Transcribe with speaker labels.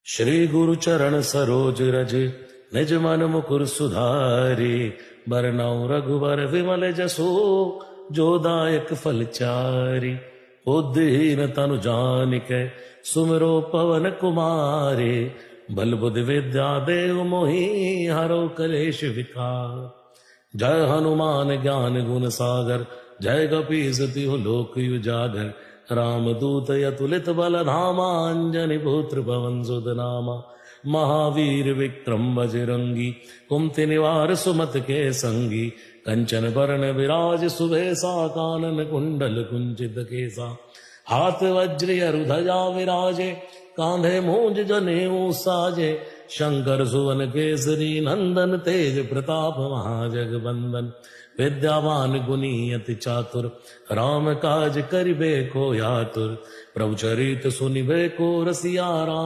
Speaker 1: श्री गुरु चरण सरोज रज निज मन मुकुर सुधारे। बरनउँ रघुबर विमल जसो जो दायक फल चारि। बुद्धिहीन तनु जानिकै सुमिरो पवन कुमारे। बल बुद्धि विद्या देव मोहि हरो कलेश विकार। जय हनुमान ज्ञान गुण सागर जय कपीस तिहु लोक उजागर। रामदूत अतुलित बल धामा अंजनी पुत्र पवन सुत नामा। महावीर विक्रम बजरंगी कुमति निवार सुमत के संगी। कंचन बरन विराज सुबेसा कानन कुंडल कुंचित केसा। हाथ वज्र अरुधजा विराजे कांधे मूंज जनेऊ साजे। शंकर सुवन केसरी नंदन तेज प्रताप महाजगबंदन। विद्यावान गुणी अति चातुर राम काज करिबे को यातुर। प्रभु चरित सुनिबे को रसिया राम।